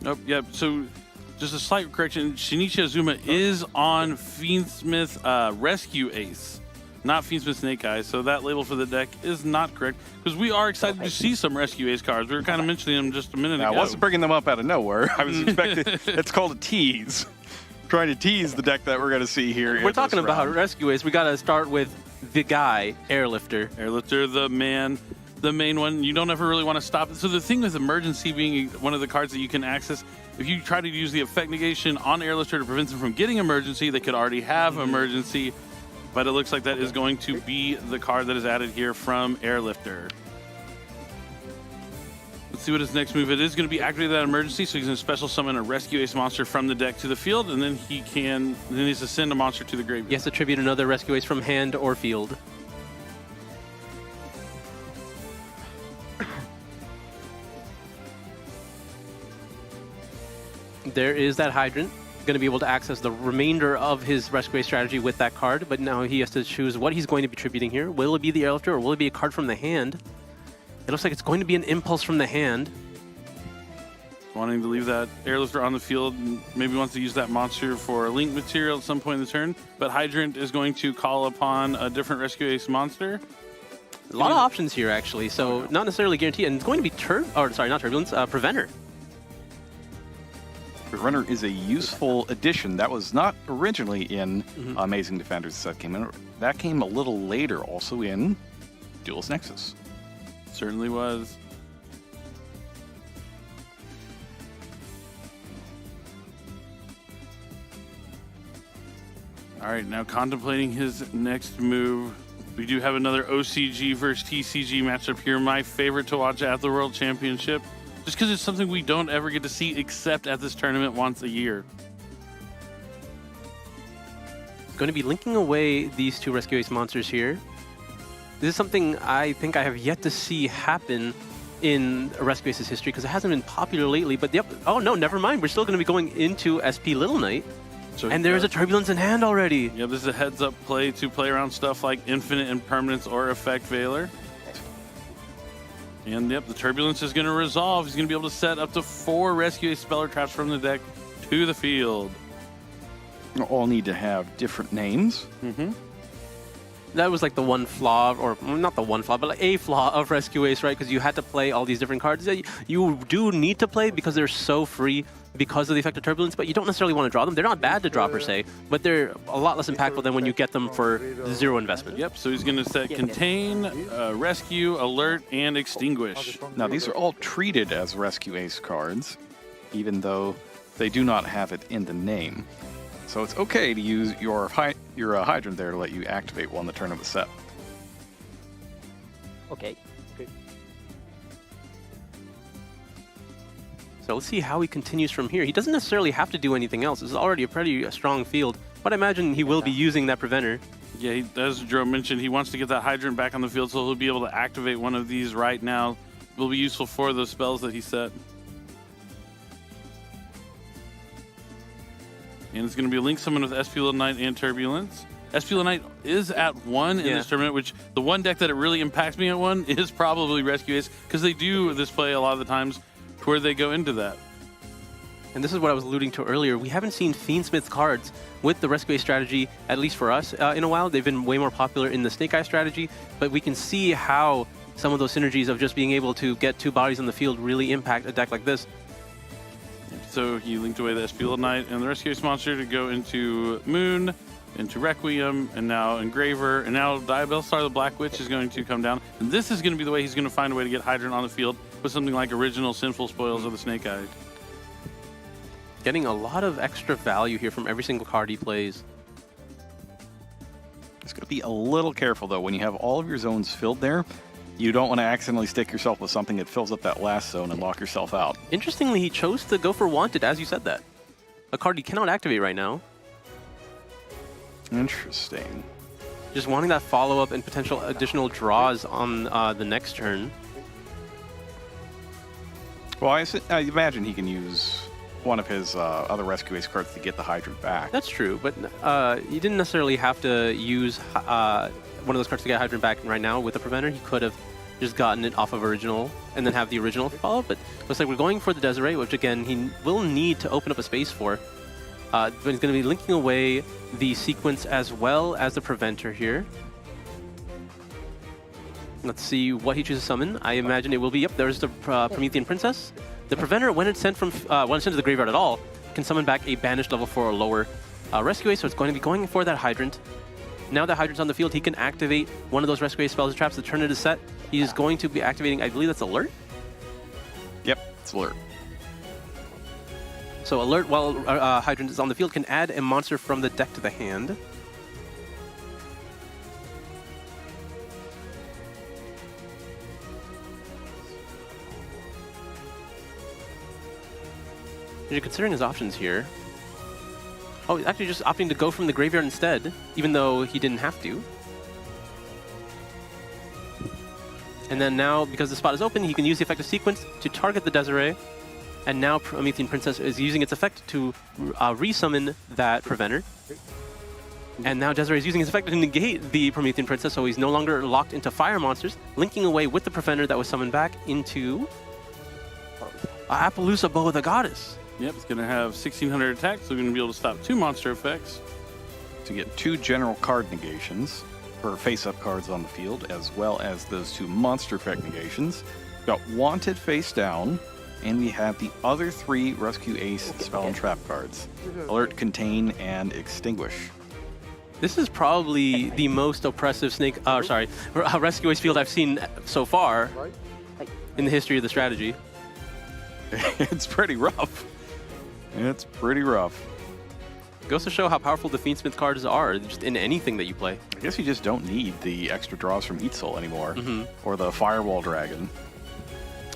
Nope, yep. So just a slight correction. Shinichi Azuma is on Fiendsmith Rescue Ace, not Fiendsmith Snake Eyes. So that label for the deck is not correct because we are excited to see some Rescue Ace cards. We were kind of mentioning them just a minute ago. I wasn't bringing them up out of nowhere. I was expecting, it's called a tease. Trying to tease the deck that we're going to see here. We're talking about Rescue Ace. We got to start with the guy, Airlifter. Airlifter, the man, the main one. You don't ever really want to stop it. So the thing with Emergency being one of the cards that you can access, if you try to use the effect negation on Airlifter to prevent them from getting Emergency, they could already have Emergency. But it looks like that is going to be the card that is added here from Airlifter. Let's see what his next move. It is going to be activated that Emergency, so he's going to special summon a Rescue Ace monster from the deck to the field, and then he needs to send a monster to the graveyard. He has to tribute another Rescue Ace from hand or field. There is that Hydrant. Going to be able to access the remainder of his Rescue Ace strategy with that card, but now he has to choose what he's going to be tributing here. Will it be the Airlifter or will it be a card from the hand? It looks like it's going to be an Impulse from the hand. Wanting to leave that Airlifter on the field, maybe wants to use that monster for link material at some point in the turn, but Hydrant is going to call upon a different Rescue Ace monster. A lot of options here, actually, so not necessarily guaranteed, and it's going to be Turbulence, Preventer. Preventer is a useful addition. That was not originally in Amazing Defenders that came in. That came a little later, also in Duel's Nexus. Certainly was. All right, now contemplating his next move. We do have another OCG versus TCG matchup here. My favorite to watch at the World Championship, just because it's something we don't ever get to see except at this tournament once a year. Going to be linking away these two Rescue Ace monsters here. This is something I think I have yet to see happen in Rescue Ace's history because it hasn't been popular lately. But yep, oh no, never mind. We're still going to be going into SP Little Knight. So and there's a Turbulence in hand already. Yeah, this is a heads-up play to play around stuff like Infinite Impermanence or Effect Veiler. And yep, the Turbulence is going to resolve. He's going to be able to set up to 4 Rescue Ace Speller Traps from the deck to the field. All need to have different names. That was like the one flaw, or not the one flaw, but like a flaw of Rescue Ace, right? Because you had to play all these different cards that you do need to play because they're so free because of the effect of Turbulence, but you don't necessarily want to draw them. They're not bad to draw per se, but they're a lot less impactful than when you get them for 0 investment. Yep, so he's going to set Contain, Rescue, Alert, and Extinguish. Now these are all treated as Rescue Ace cards, even though they do not have it in the name. So it's okay to use your Hydrant there to let you activate one the turn of the set. Okay. So let's see how he continues from here. He doesn't necessarily have to do anything else. This is already a pretty strong field, but I imagine he will be using that Preventer. Yeah, as Joe mentioned, he wants to get that Hydrant back on the field, so he'll be able to activate one of these right now. Will be useful for those spells that he set. And it's going to be a Link Summon with SP Little Knight and Turbulence. SP Little Knight is at 1 in this tournament, which the one deck that it really impacts me at 1 is probably Rescue Ace, because they do this play a lot of the times to where they go into that. And this is what I was alluding to earlier. We haven't seen Fiendsmith cards with the Rescue Ace strategy, at least for us, in a while. They've been way more popular in the Snake Eye strategy, but we can see how some of those synergies of just being able to get 2 bodies on the field really impact a deck like this. So he linked away the SP Little Knight and the Rescue Ace monster to go into Moon, into Requiem, and now Engraver, and now Diabell Star the Black Witch is going to come down. And this is going to be the way he's going to find a way to get Hydrant on the field with something like Original Sinful Spoils of the Snake Eye. Getting a lot of extra value here from every single card he plays. Just got to be a little careful, though. When you have all of your zones filled there, you don't want to accidentally stick yourself with something that fills up that last zone and lock yourself out. Interestingly, he chose to go for Wanted, as you said that. A card he cannot activate right now. Interesting. Just wanting that follow-up and potential additional draws on the next turn. Well, I imagine he can use one of his other Rescue Ace cards to get the Hydrant back. That's true, but he didn't necessarily have to use one of those cards to get Hydrant back right now with the Preventer. He could have just gotten it off of original and then have the original follow. But looks like we're going for the Desiree, which again he will need to open up a space for. But he's going to be linking away the sequence as well as the preventer here. Let's see what he chooses to summon. I imagine it will be, yep, there's the Promethean Princess. The preventer, when it's sent from when it's sent to the graveyard at all, can summon back a banished level 4 or lower Rescue Ace, so it's going to be going for that Hydrant. Now that Hydrant's on the field, he can activate one of those Rescue Ace spells and traps to turn it to set. He is going to be activating, I believe that's Alert? Yep, it's Alert. So Alert, while Hydrant is on the field, can add a monster from the deck to the hand. You're considering his options here. Oh, he's actually just opting to go from the graveyard instead, even though he didn't have to. And then now, because the spot is open, he can use the effective sequence to target the Desiree. And now Promethean Princess is using its effect to resummon that Preventer. And now Desiree is using his effect to negate the Promethean Princess, so he's no longer locked into fire monsters, linking away with the Preventer that was summoned back into Appaloosa Bow of the Goddess. Yep, it's going to have 1600 attack, so we're going to be able to stop 2 monster effects. To get 2 general card negations for face-up cards on the field, as well as those 2 monster effect negations. We've got Wanted face down, and we have the other 3 Rescue Ace spell and trap cards. Alert, Contain, and Extinguish. This is probably the most oppressive Rescue Ace field I've seen so far in the history of the strategy. It's pretty rough. It's pretty rough. Goes to show how powerful the Fiendsmith cards are, just in anything that you play. I guess you just don't need the extra draws from Eat Soul anymore, or the Firewall Dragon.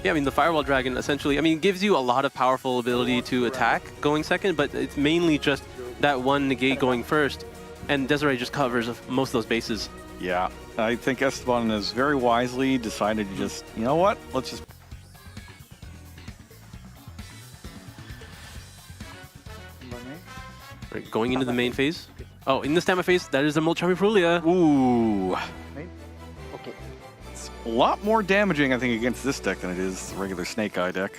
Yeah, I mean, the Firewall Dragon essentially, I mean, gives you a lot of powerful ability to attack going second, but it's mainly just that one negate going first, and Desiree just covers most of those bases. Yeah, I think Esteban has very wisely decided to just, you know what, let's just... Right, going into the main phase. Oh, in the Stamina phase, that is the Molchami Prulia. Ooh. Okay. It's a lot more damaging, I think, against this deck than it is the regular Snake Eye deck.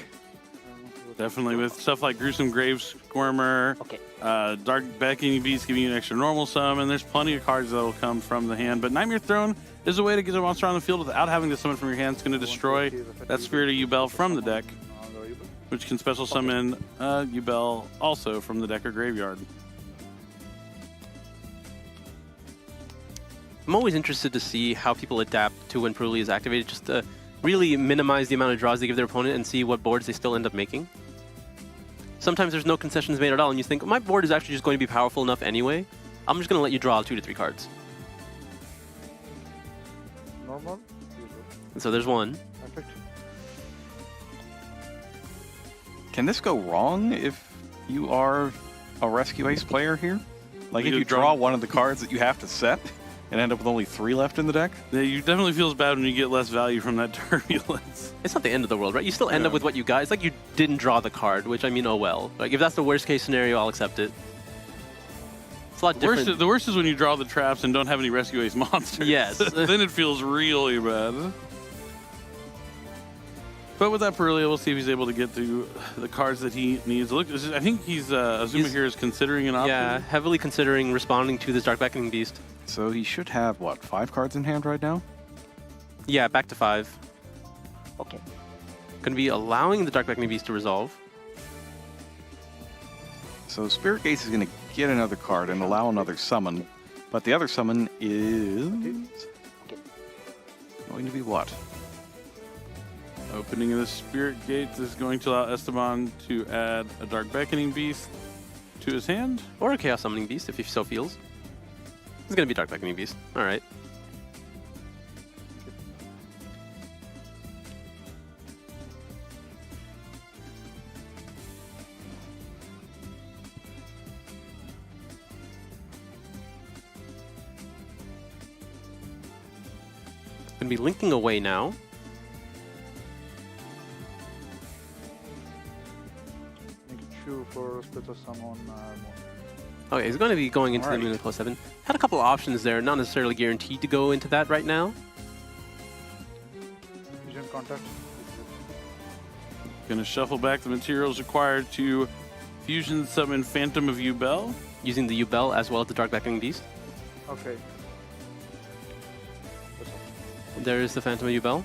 Definitely with stuff like Gruesome Grave Squirmer, Okay. Dark Beckoning Beast giving you an extra normal summon. There's plenty of cards that will come from the hand, but Nightmare Throne is a way to get a monster on the field without having to summon from your hand. It's going to destroy that Spirit of Yubel from the deck, which can special summon Yubel also from the deck or graveyard. I'm always interested to see how people adapt to when Prulia is activated, just to really minimize the amount of draws they give their opponent and see what boards they still end up making. Sometimes there's no concessions made at all, and you think, my board is actually just going to be powerful enough anyway. I'm just going to let you draw 2 to 3 cards. Normal. And so there's one. Perfect. Can this go wrong if you are a Rescue Ace player here? Like if you draw one of the cards that you have to set and end up with only 3 left in the deck? Yeah, you definitely feels bad when you get less value from that Turbulence. It's not the end of the world, right? You still end up with what you got. It's like you didn't draw the card, which, I mean, oh well. Like, if that's the worst case scenario, I'll accept it. It's a lot different. The worst is when you draw the traps and don't have any Rescue Ace monsters. Yes. Then it feels really bad. But with that Purlia, we'll see if he's able to get to the cards that he needs. Look, I think Azuma here is considering an option. Yeah, heavily considering responding to this Dark Beckoning Beast. So he should have, what, 5 cards in hand right now? Yeah, back to 5. Okay. Going to be allowing the Dark Beckoning Beast to resolve. So Spirit Gaze is going to get another card and allow another summon. But the other summon is... going to be what? Opening of the Spirit Gates is going to allow Esteban to add a Dark Beckoning Beast to his hand. Or a Chaos Summoning Beast, if he so feels. It's going to be Dark Beckoning Beast. All right. Going to be linking away now. Make it 2 for special summon. Okay, he's going to be going into the Alright. Moon of Plus 7. Had a couple of options there, not necessarily guaranteed to go into that right now. contact. Gonna shuffle back the materials required to fusion summon Phantom of Yubel. Using the Yubel as well as the Dark Beckoning Beast. Okay. There is the Phantom of Yubel.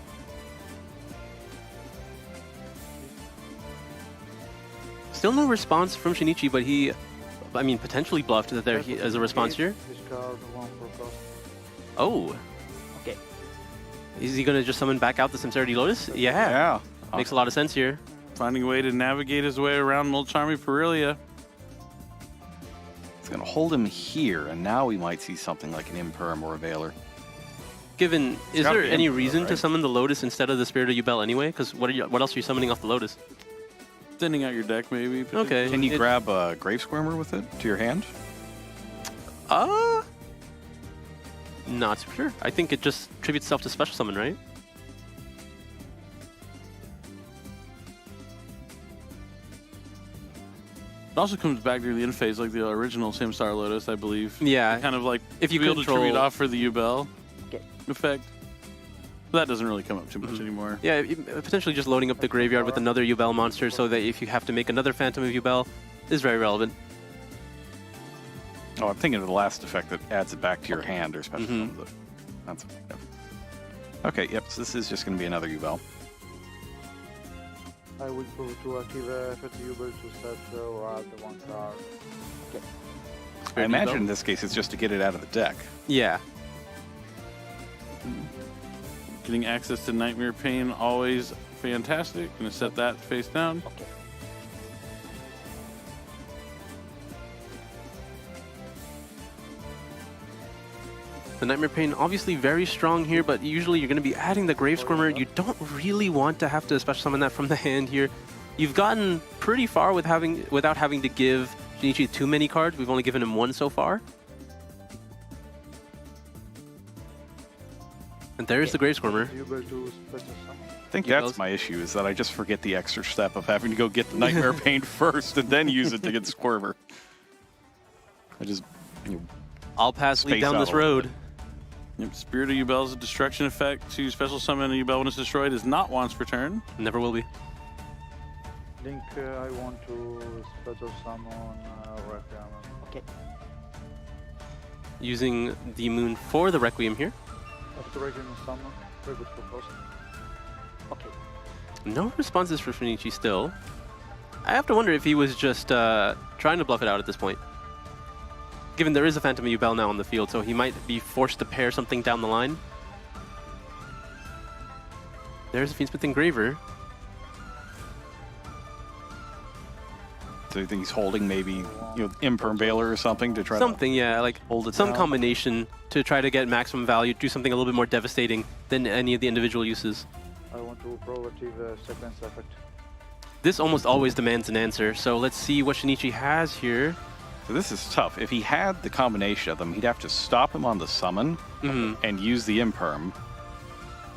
Still no response from Shinichi, but he, I mean, potentially bluffed that there is a response here. Discard 1 for cost. Oh. Okay. Is he going to just summon back out the Sincerity Lotus? Yeah. Yeah. Makes a lot of sense here. Finding a way to navigate his way around Molcharmi Perilia. It's going to hold him here, and now we might see something like an Imperm or a Veiler. Given, is gotta there be any Emperor, reason to right? summon the Lotus instead of the Spirit of Yubel anyway? Because what else are you summoning off the Lotus? Thinning out your deck, maybe. Okay. Can you grab a Grave Squirmer with it to your hand? Not super sure. I think it just tributes itself to Special Summon, right? It also comes back during the end phase, like the original Samstar Lotus, I believe. Yeah. Kind of like If you be able to control- tribute off for the Yubel Okay. effect. That doesn't really come up too much anymore. Yeah, potentially just loading up the graveyard with another Yubel monster so that if you have to make another Phantom of Yubel is very relevant. Oh, I'm thinking of the last effect that adds it back to your hand or special Mhm. summons it. That's yep. Okay, yep, so this is just going to be another Yubel. I will prove to active effect Yubel to set or add the 1 card. Okay. I Spirit imagine Yubel? in this case it's just to get it out of the deck. Yeah. Getting access to Nightmare Pain, always fantastic. Gonna set that face down. Okay. The Nightmare Pain obviously very strong here, but usually you're going to be adding the Grave Squirmer. You don't really want to have to special summon that from the hand here. You've gotten pretty far without having to give Shinichi too many cards. We've only given him 1 so far. And there's the Grave Squirmer. Yubel to special summon. I think Yubel's- that's my issue, is that I just forget the extra step of having to go get the Nightmare Pain first and then use it to get Squirmer. I just, I'll pass lead Space down out this a little road. Yep, Spirit of Yubel's a destruction effect to special summon a Yubel when it's destroyed is not once per turn. Never will be. Link, I want to special summon Requiem. Okay. Using the Moon for the Requiem here. After Requiem summon, very good for cost. Okay. No responses for Shinichi still. I have to wonder if he was just trying to bluff it out at this point. Given there is a Phantom of Yubel now on the field, so he might be forced to pair something down the line. There's a Fiendsmith Engraver. so you think he's holding maybe, Imperm Veiler or something to try Something, yeah, like hold it some down? combination to try to get maximum value, do something a little bit more devastating than any of the individual uses. I want to proactive sequence effect. This almost always demands an answer, so let's see what Shinichi has here. So this is tough. If he had the combination of them, he'd have to stop him on the summon Mhm. and use the Imperm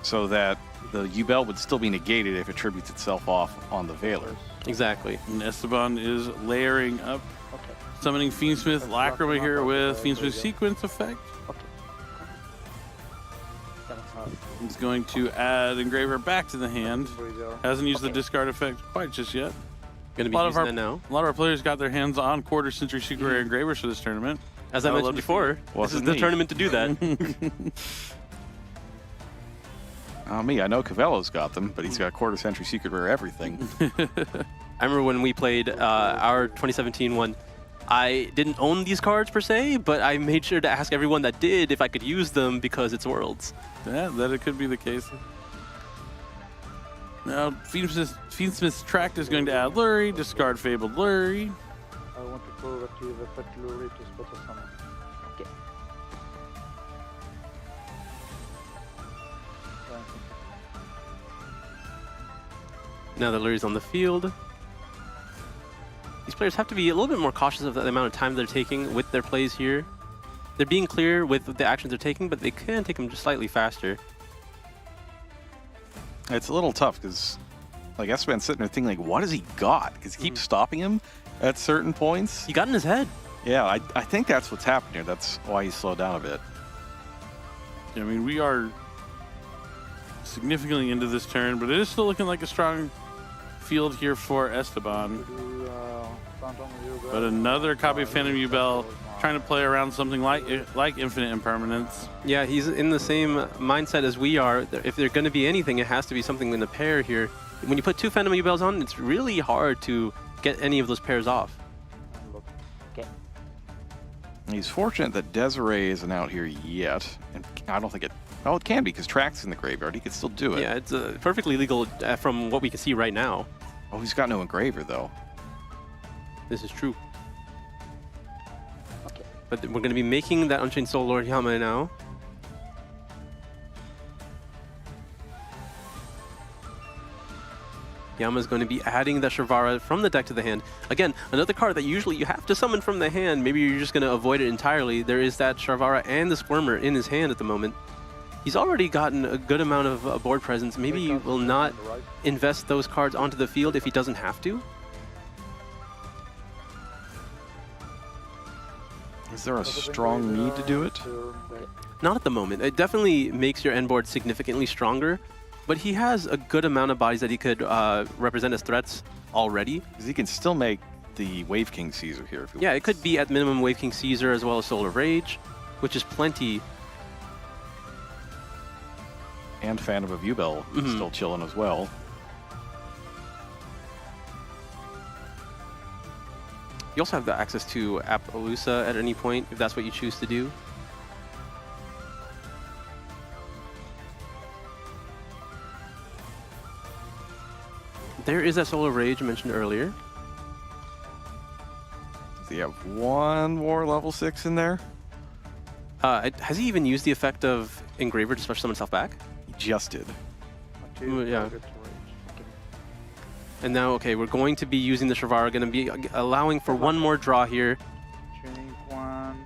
so that the Yubel would still be negated if it tributes itself off on the Veiler. Exactly. And Esteban is layering up, Okay. summoning Fiendsmith Lacrima here with Fiendsmith Sequence effect. Okay. He's going to add Engraver back to the hand. Hasn't used the discard effect quite just yet. Gonna be A lot of using our- that now. A lot of our players got their hands on Quarter Century Secret Rare Engravers for this tournament. As I I would mentioned love to before, this is Wasn't the me. tournament to do that. Me, I know Cavello's got them, but he's got Quarter Century Secret Rare everything. I remember when we played our 2017 one, I didn't own these cards per se, but I made sure to ask everyone that did if I could use them because it's Worlds. Yeah, that it could be the case. Now, Fiendsmith's Tract is going to add Lurie, discard Fabled Lurie. I want to proactive effect Lurie to special summon. Okay. Now that Lurie's on the field, these players have to be a little bit more cautious of the amount of time they're taking with their plays here. They're being clear with the actions they're taking, but they can take them just slightly faster. It's a little tough because, like, Esteban's sitting there thinking, like, what has he got? Because he keeps stopping him at certain points. He got in his head. Yeah, I think that's what's happened here. That's why he slowed down a bit. I mean, we are significantly into this turn, but it is still looking like a strong field here for Esteban. Do Phantom Yubel. But another copy of Phantom Yubel trying to play around something like Infinite Impermanence. Yeah, he's in the same mindset as we are. If there's going to be anything, it has to be something in a pair here. When you put 2 Phantom Yubels on, it's really hard to get any of those pairs off. Okay. He's fortunate that Desiree isn't out here yet, and I don't think it. Well, it can be because Track's in the graveyard. He could still do it. Yeah, it's perfectly legal from what we can see right now. Oh, he's got no engraver though. This is true. Okay. But we're going to be making that Unchained Soul Lord Yama now. Yama's going to be adding that Sharvara from the deck to the hand. Again, another card that usually you have to summon from the hand. Maybe you're just going to avoid it entirely. There is that Sharvara and the Squirmer in his hand at the moment. He's already gotten a good amount of board presence. Maybe you will not invest those cards onto the field if he doesn't have to. Is there a strong need to do it? Not at the moment. It definitely makes your end board significantly stronger, but he has a good amount of bodies that he could represent as threats already. Because he can still make the Wave King Caesar here if he Yeah, wants. it could be at minimum Wave King Caesar as well as Solar Rage, which is plenty. And Phantom of Yubel still chilling as well. You also have the access to Appaloosa at any point if that's what you choose to do. There is that Solar Rage mentioned earlier. Does he have one more level 6 in there? Has he even used the effect of Engraver to special summon himself back? He just did. Yeah. And now, okay, we're going to be using the Sharvara, going to be allowing for one more draw here. Tuning one.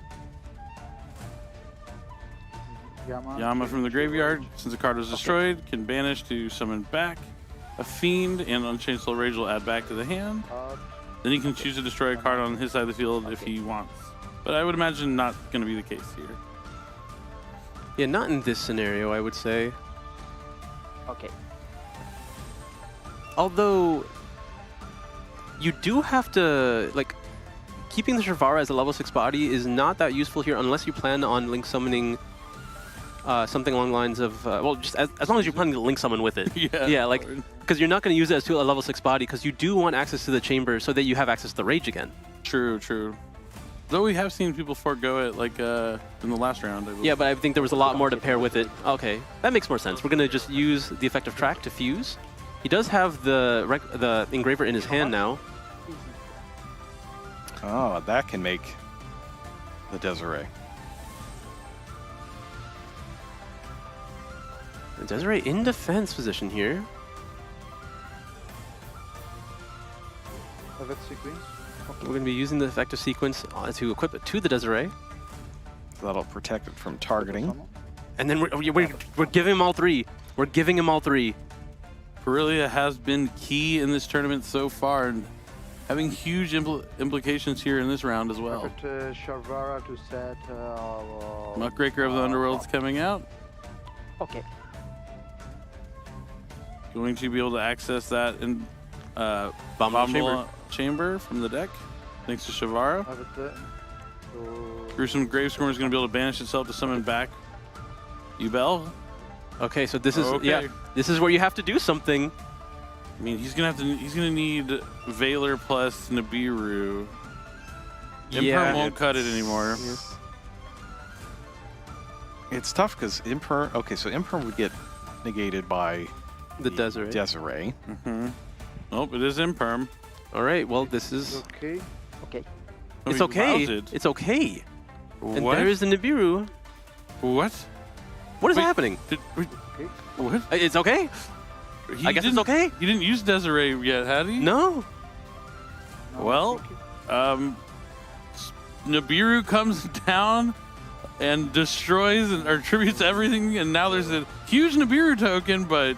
Yama from the graveyard, since the card was destroyed, can banish to summon back a Fiend, and Unchained Soul Rage will add back to the hand. Then he can choose to destroy a card on his side of the field if he wants. But I would imagine not going to be the case here. Yeah, not in this scenario, I would say. Okay. Although, you do have to, like, keeping the Sharvara as a level 6 body is not that useful here unless you plan on link summoning something along the lines of, well, just as long as you're planning to link summon with it. Yeah, like, because you're not going to use it as a level 6 body because you do want access to the chamber so that you have access to the Rage again. True, true. Though we have seen people forego it, like in the last round. I believe. Yeah, but I think there was a lot more to pair with it. Okay, that makes more sense. We're going to just use the effective track to fuse. He does have the Engraver in his hand now. Oh, that can make the Desiree. Desiree in defense position here. Have it sequence. We're going to be using the effective sequence to equip it to the Desiree. That'll protect it from targeting. And then we're giving him all 3. We're giving him all 3. Aurelia has been key in this tournament so far and having huge implications here in this round as well. Put Sharvara to set. Muckraker of the Underworld's coming out. Okay. Going to be able to access that in Bomb Chamber from the deck, thanks to Sharvara. Have it there. So Gruesome Gravescorn is going to be able to banish itself to summon back Yubel. Okay, so this is Okay. this is where you have to do something. I mean, he's gonna need Valor plus Nibiru. Imperm won't cut it anymore. It's tough because Imperm. Okay, so Imperm would get negated by The Desiree. Desiree. Nope, it is Imperm. All right, well, this is okay. Okay. Oh, it's he okay. routed. It's okay. And What? there is the Nibiru. What? What is Wait, happening? What? It's okay. I guess it's didn't- okay. He didn't use Desiree yet, had he? No. Well, Nibiru comes down and destroys or tributes everything, and now there's a huge Nibiru token, but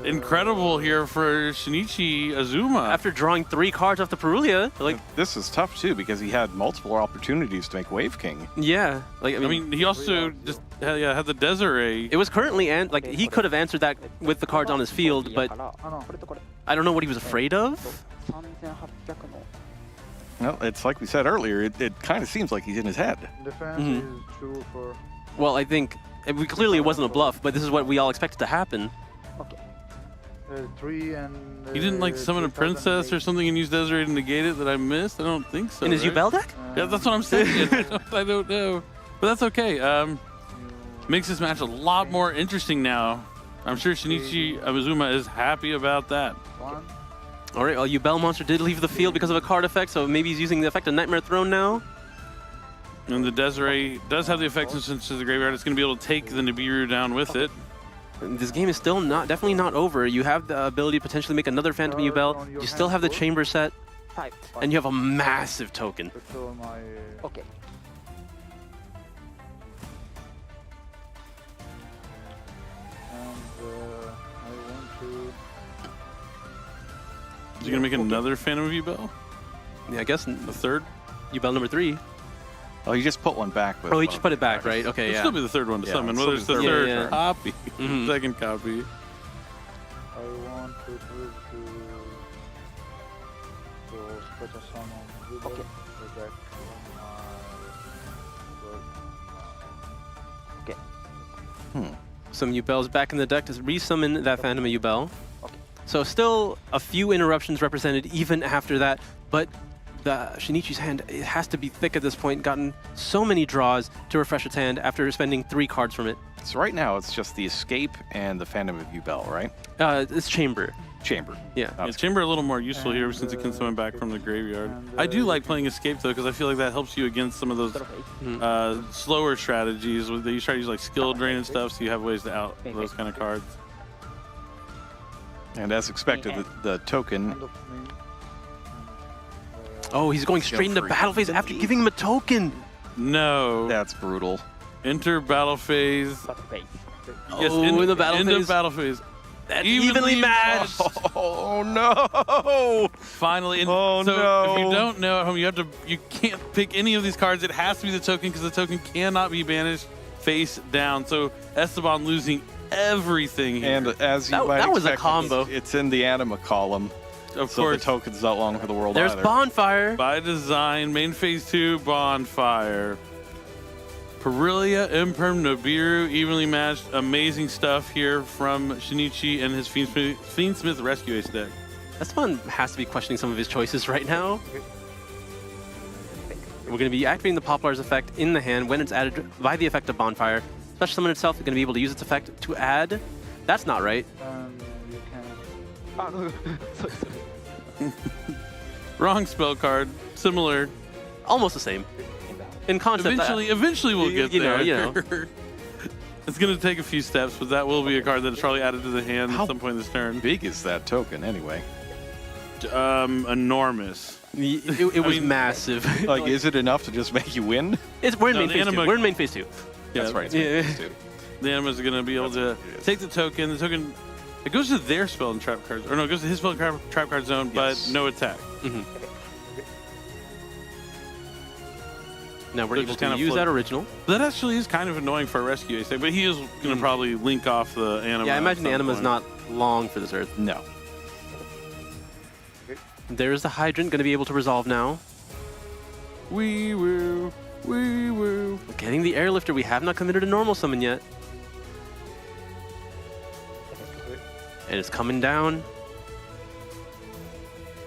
Incredible here for Shinichi Azuma. After drawing 3 cards off the Perulia, like, This is tough too because he had multiple opportunities to make Wave King. yeah. Like, I mean, he also just had the Desiree. it was currently, like, he could have answered that with the cards on his field, but あの、 これとこれ I don't know what he was afraid of. 3800の Well, it's like we said earlier. It kind of seems like he's in his head. Defense is 2 for. Well, I think, clearly it wasn't a bluff, but this is what we all expected to happen. オッケー 3 and. He didn't like summon a princess or something and use Desiree to negate it that I missed? I don't think so. In his right? Yubel deck? Yeah, that's what I'm saying. I don't know. But that's okay. Makes this match a lot more interesting now. I'm sure Shinichi Azuma is happy about that. 1. All right, well, Yubel monster did leave the field because of a card effect, so maybe he's using the effect of Nightmare Throne now. And the Desiree does have the effect since to the graveyard. It's going to be able to take the Nibiru down with it. This game is still definitely not over. You have the ability to potentially make another Phantom Yubel. You still have the chamber set, 5 and you have a massive token. Fulfill my. オッケー And I want to. Is he going to make another Phantom Yubel? Yeah, I guess The third? Yubel number 3. Oh, you just put one back. With Oh, he just put it back, right? Okay, It'll yeah. still be the third one to Yeah, summon, it'll whether it's still the be the third third. Yeah. copy, Mhm. second copy. I want to prove to special summon Yubel. Okay. Protect my. Some Yubels back in the deck to resummon that Phantom Yubel. Okay. So still a few interruptions represented even after that, but the Shinichi's hand, it has to be thick at this point, gotten so many draws to refresh its hand after spending 3 cards from it. So right now it's just the Escape and the Phantom of Yubel, right? It's Chamber. Chamber. Yeah. Yeah, Chamber a little more useful here And, since it can summon back from the graveyard. and, I do like playing Escape though because I feel like that helps you against some of those 8 slower strategies where you try to use like skill drain and stuff, so you have ways to out those kind of cards. And as expected, the token. End of me. Oh, he's going straight into free. battle phase after giving him a token. No. That's brutal. Enter battle phase. バトルフェイス Yes, Oh, in the battle end phase. of battle phase. That's Evenly matched. Oh no! Finally. And Oh, so no. if you don't know at home, you can't pick any of these cards. It has to be the token because the token cannot be banished face down. So Esteban losing everything here. And as you That- might that was a expect, combo. It's in the anima column, of so course, the token's not long for the world There's either. Bonfire. by design, main phase 2, Bonfire. Perilia, Imperm, Nibiru, evenly matched. Amazing stuff here from Shinichi and his Fiendsmith Rescue Ace deck. Esteban has to be questioning some of his choices right now. We're going to be activating the Poplar's effect in the hand when it's added by the effect of Bonfire. Special Summon itself is going to be able to use its effect to add. That's not right. And you can. あのそうです Wrong spell card. Similar. Almost the same. In concept, Eventually we'll get you know, there. you know. It's going to take a few steps, but that will be a card that is probably added to the hand How at some point this turn. Big is that token anyway? Enormous. it was mean- massive. Like, is it enough to just make you win? We're in No, main the phase 2. anima- We're in main phase 2. Yeah, That's right. Yeah. The Anima's going to be able to That's what it is. take the token. The token, it goes to their spell and trap cards. Or no, it goes to his spell and trap card zone, Yes. but no attack. Now we're So able just to kinda use flip. that original. That actually is kind of annoying for a rescue ace deck, but he is going to probably link off the Anima. Yeah, I at imagine the some Anima's point. not long for this Earth. No. There's the Hydrant going to be able to resolve now. Wee woo, wee woo. Getting the Airlifter, we have not committed a normal summon yet. And it's coming down.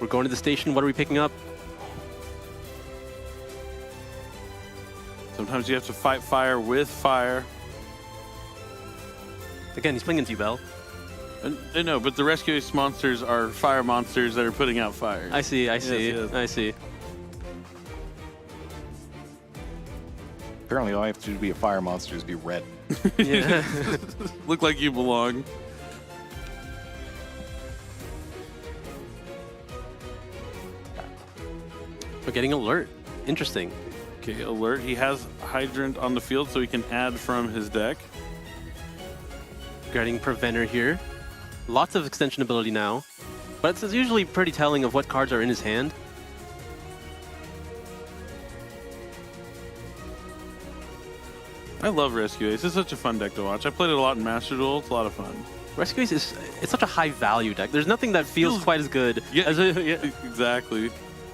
We're going to the station. What are we picking up? Sometimes you have to fight fire with fire. Again, he's playing against Yubel. I know, but the rescue ace monsters are fire monsters that are putting out fire. I see, I see, yes. I see. Apparently, all I have to do to be a fire monster is be red. Yeah. Look like you belong. We're getting alert. Interesting. Okay, alert. He has Hydrant on the field, so he can add from his deck. Getting Preventer here. Lots of extension ability now. But it's usually pretty telling of what cards are in his hand. I love Rescue Ace. It's such a fun deck to watch. I played it a lot in Master Duel. It's a lot of fun. Rescue Ace it's such a high value deck. There's nothing that feels quite as good. As Exactly.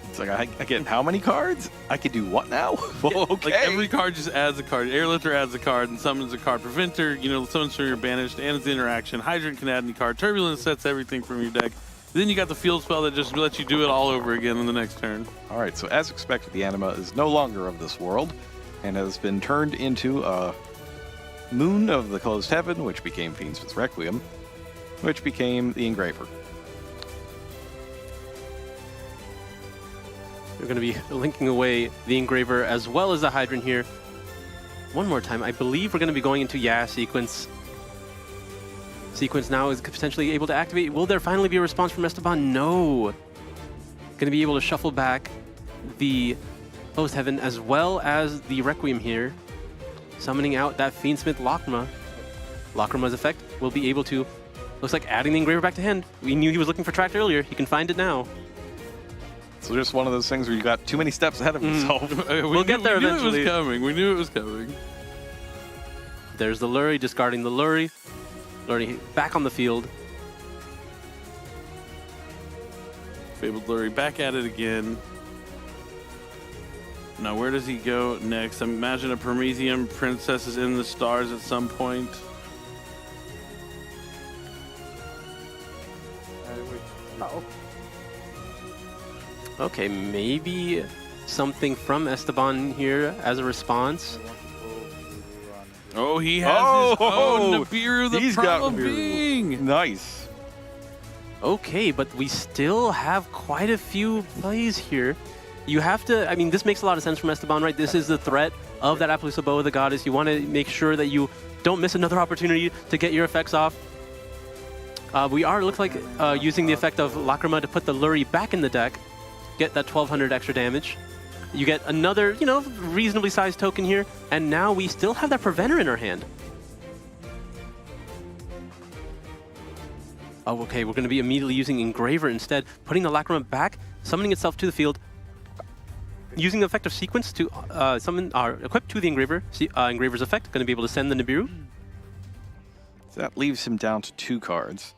It's like I get how many cards? I could do what now? Well, okay. Like every card just adds a card. Airlifter adds a card and summons a card. Preventer, summons from your banished and its interaction. Hydrant can add any card. Turbulence sets everything from your deck. Then you got the field spell that just lets you do it all over again in the next turn. All right, so as expected, the anima is no longer of this world and has been turned into a Moon of the Closed Heaven, which became Fiendsmith Requiem, which became the Engraver. We're going to be linking away the Engraver as well as the Hydrant here. One more time, I believe we're going to be going into sequence. Sequence now is potentially able to activate. Will there finally be a response from Esteban? No. Going to be able to shuffle back the Closed Heaven as well as the Requiem here. Summoning out that Fiendsmith Lacrima. Lacrima's effect will be able to, looks like adding the Engraver back to hand. We knew he was looking for Tract earlier. He can find it now. So just one of those things where you got too many steps ahead of yourself. We'll get there eventually. We knew it was coming. There's the Lurry, discarding the Lurry. Lurry back on the field. Fabled Lurry back at it again. Now where does he go next? I imagine a Promethean Princess is in the stars at some point. No. Okay, maybe something from Esteban here as a response. Oh, he has his own Nibiru, the Primal Being. Nice. Okay, but we still have quite a few plays here. You have to, I mean, this makes a lot of sense from Esteban, right? This is the threat of that Appaloosa Bow of the Goddess. You want to make sure that you don't miss another opportunity to get your effects off. We are, looks like, using the effect of Lacrima to put the Lurry back in the deck. Get that 1200 extra damage. You get another, reasonably sized token here, and now we still have that Preventer in our hand. Oh, okay, we're going to be immediately using Engraver instead, putting the Lacrima back, summoning itself to the field, using the effect of Sequence to equip to the Engraver. Engraver's effect, going to be able to send the Nibiru. So that leaves him down to 2 cards.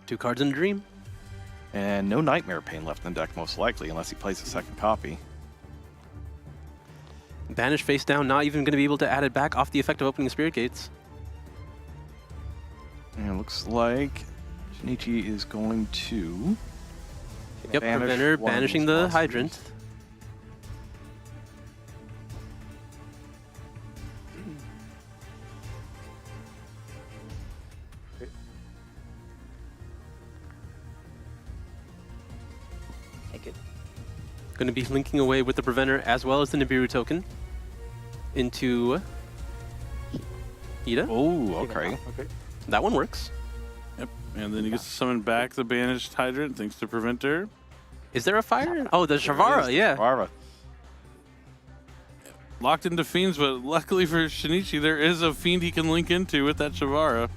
2 cards in a Dream. And no Nightmare Pain left in the deck, most likely, unless he plays a second copy. Banish face down, not even going to be able to add it back off the effect of opening the Spirit Gates. And it looks like Shinichi is going to... Yep, Preventer banishing the Hydrant. Going to be linking away with the Preventer as well as the Nibiru token into Ida. Oh, okay. That one works. Yep, and then he gets to summon back the banished Hydrant thanks to Preventer. Is there a fire? Oh, the Shavara, yeah. Shavara. Locked into Fiends, but luckily for Shinichi, there is a Fiend he can link into with that Shavara.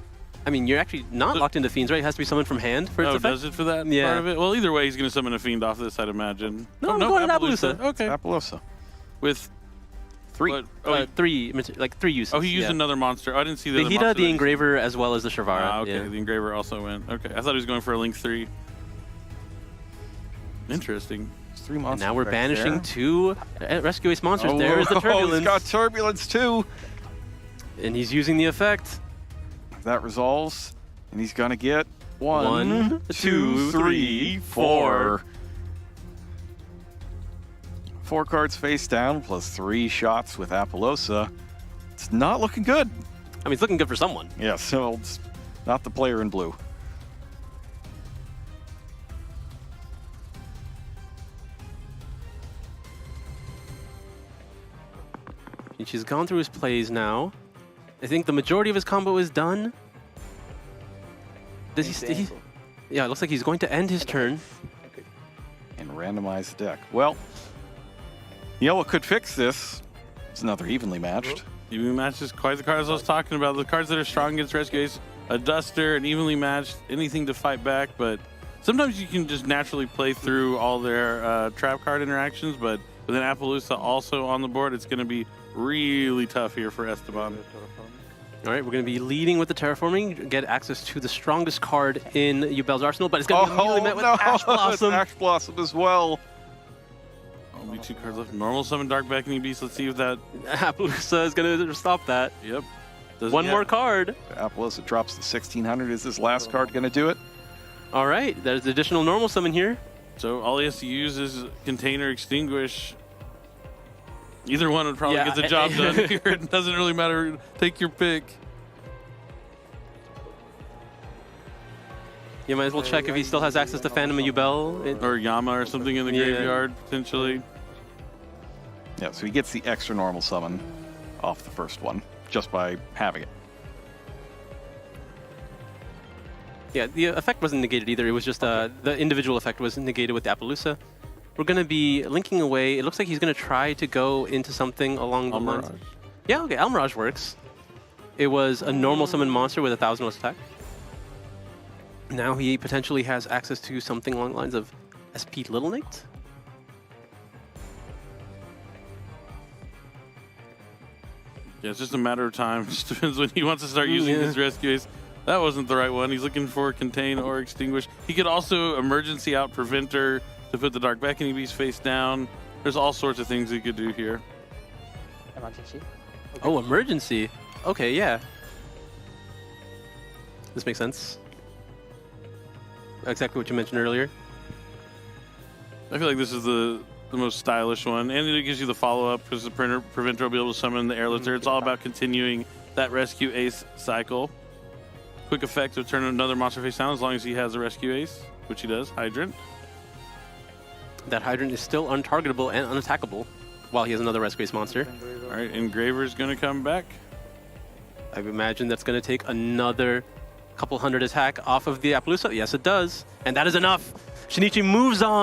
I mean, you're actually not locked into Fiends, right? It has to be summoned from hand for its effect? Does it for that part of it? Well, either way, he's going to summon a Fiend off this, I'd imagine. No, I'm going to Appaloosa. Okay. Appaloosa. With 3. Three uses. Oh, he used another monster. I didn't see the The other Hida, monster. the Engraver, as well as the Shavara. Ah, okay. Yeah. The Engraver also went. Okay. I thought he was going for a Link 3. Interesting. 3 monsters. And now we're right banishing there. 2 Rescue Ace monsters. There is the Turbulence. He's got Turbulence too. And he's using the effect. That resolves. And he's going to get 1, 2, 3, 4. 4 cards face down plus 3 shots with Appaloosa. It's not looking good. I mean, it's looking good for someone. Yeah, so it's not the player in blue. And she's gone through his plays now. I think the majority of his combo is done. Does he? Yeah, it looks like he's going to end his turn. And randomize the deck. Well, you know what could fix this? It's another evenly matched. Evenly matched is quite the cards I was talking about. The cards that are strong against Rescue Ace a duster, an evenly matched, anything to fight back. But sometimes you can just naturally play through all their trap card interactions. But with an Appaloosa also on the board, it's going to be really tough here for Esteban. All right, we're going to be leading with the terraforming, get access to the strongest card in Yubel's arsenal, but it's going to be immediately met with Ash Blossom. Ash Blossom as well. Only 2 cards left. Normal summon Dark Beckoning Beast. Let's see if that. Appaloosa is going to stop that. Yep. One more card. Appaloosa drops to 1600. Is this last card going to do it? All right, there's additional normal summon here. So all he has to use is Container, Extinguish. Either one would probably get the job done here. It doesn't really matter. Take your pick. You might as well check if he still has access to Phantom and Yubel. Or Yama or something in the graveyard, potentially. Yeah, so he gets the extra normal summon off the first one just by having it. Yeah, the effect wasn't negated either. It was just the individual effect was negated with the Appaloosa. We're going to be linking away. It looks like he's going to try to go into something along the lines. Yeah, okay, Almirage works. It was a normal summon monster with 1,000 less attack. Now he potentially has access to something along the lines of SP Little Knight. Yeah, it's just a matter of time. It just depends when he wants to start using his rescue ace. That wasn't the right one. He's looking for Contain or Extinguish. He could also emergency out Preventer to put the Dark Beckoning Beast face down. There's all sorts of things he could do here. Emergency. Oh, emergency. Okay, yeah. This makes sense. Exactly what you mentioned earlier. I feel like this is the most stylish one. And it gives you the follow-up because the Preventer will be able to summon the Airlifter. It's all about continuing that rescue ace cycle. Quick effect to turn another monster face down as long as he has a rescue ace, which he does. Hydrant. That Hydrant is still untargetable and unattackable while he has another rescue ace monster. All right, Engraver's going to come back. I imagine that's going to take another couple hundred attack off of the Appaloosa. Yes, it does. And that is enough. Shinichi moves on.